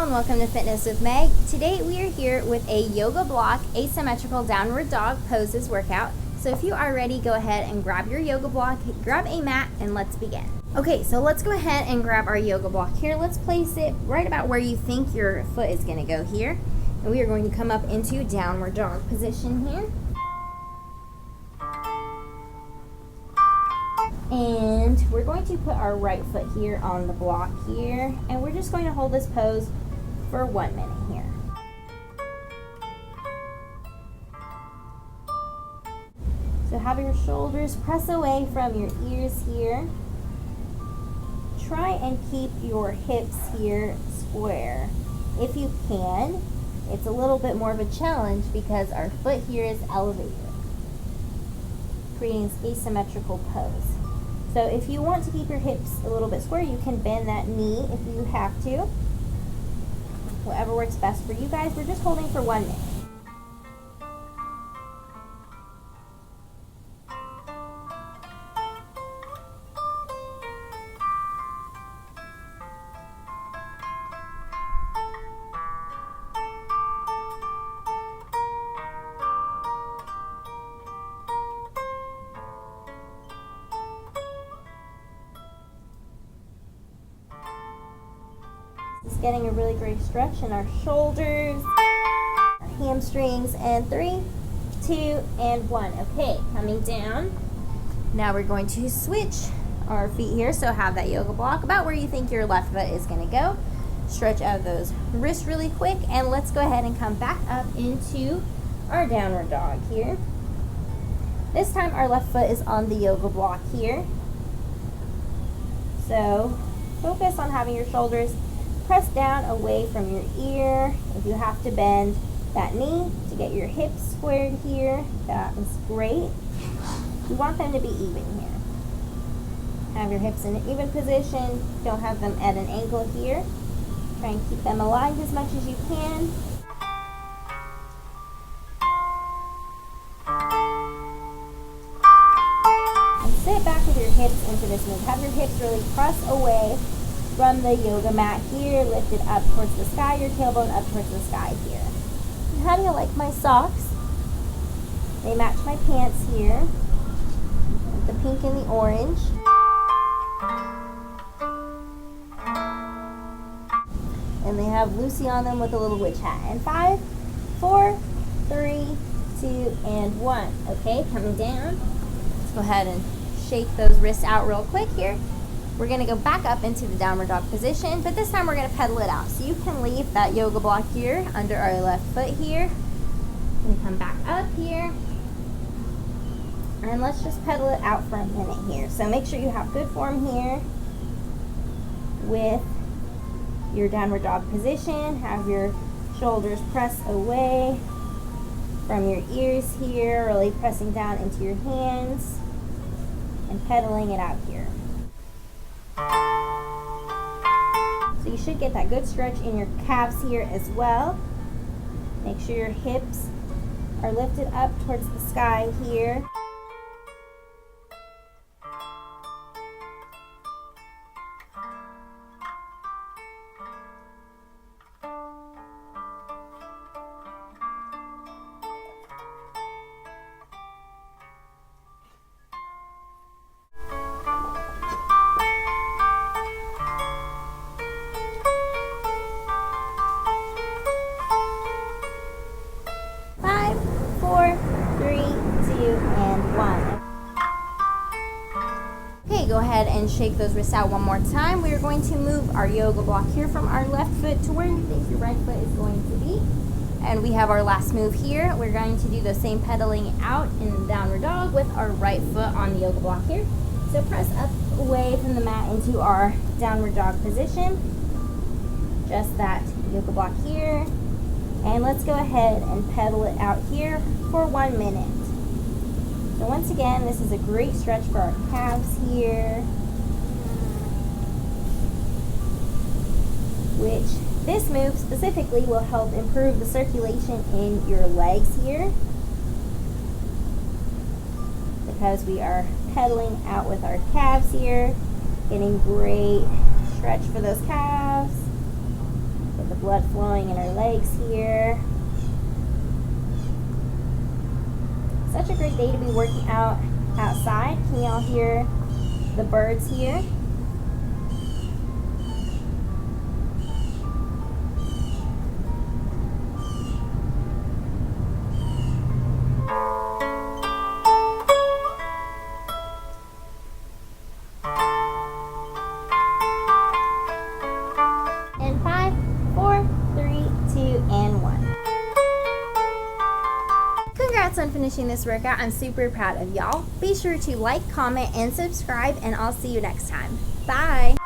and welcome to Fitness with Meg. Today we are here with a yoga block asymmetrical downward dog poses workout. So if you are ready, go ahead and grab your yoga block, grab a mat, and let's begin. Okay, so let's go ahead and grab our yoga block here. Let's place it right about where you think your foot is going to go here. And we are going to come up into downward dog position here. And we're going to put our right foot here on the block here, and we're just going to hold this pose for 1 minute here. So have your shoulders press away from your ears here. Try and keep your hips here square if you can. It's a little bit more of a challenge because our foot here is elevated, creating this asymmetrical pose. So if you want to keep your hips a little bit square, you can bend that knee if you have to. Whatever works best for you guys. We're just holding for 1 minute. Just getting a really great stretch in our shoulders, our hamstrings, and 3, 2, and 1. Okay, coming down. Now we're going to switch our feet here, so have that yoga block about where you think your left foot is going to go. Stretch out those wrists really quick, and let's go ahead and come back up into our downward dog here. This time our left foot is on the yoga block here. So focus on having your shoulders press down away from your ear. If you have to bend that knee to get your hips squared here, that is great. You want them to be even here. Have your hips in an even position. Don't have them at an angle here. Try and keep them aligned as much as you can. And sit back with your hips into this move. Have your hips really press away from the yoga mat here, lift it up towards the sky, your tailbone up towards the sky here. And how do you like my socks? They match my pants here, with the pink and the orange. And they have Lucy on them with a little witch hat. And 5, 4, 3, 2, and 1. Okay, coming down. Let's go ahead and shake those wrists out real quick here. We're going to go back up into the downward dog position, but this time we're going to pedal it out. So you can leave that yoga block here under our left foot here. And come back up here. And let's just pedal it out for a minute here. So make sure you have good form here with your downward dog position. Have your shoulders press away from your ears here, really pressing down into your hands and pedaling it out here. So you should get that good stretch in your calves here as well. Make sure your hips are lifted up towards the sky here. Go ahead and shake those wrists out one more time. We are going to move our yoga block here from our left foot to where you think your right foot is going to be. And we have our last move here. We're going to do the same pedaling out in the downward dog with our right foot on the yoga block here. So press up away from the mat into our downward dog position. Just that yoga block here. And let's go ahead and pedal it out here for 1 minute. So once again, this is a great stretch for our calves here, which this move specifically will help improve the circulation in your legs here because we are pedaling out with our calves here, getting great stretch for those calves. Get the blood flowing in her legs here. Such a great day to be working out outside. Can y'all hear the birds here? And 5, 4, 3, 2, and 1. Congrats on finishing this workout. I'm super proud of y'all. Be sure to like, comment, and subscribe, and I'll see you next time. Bye!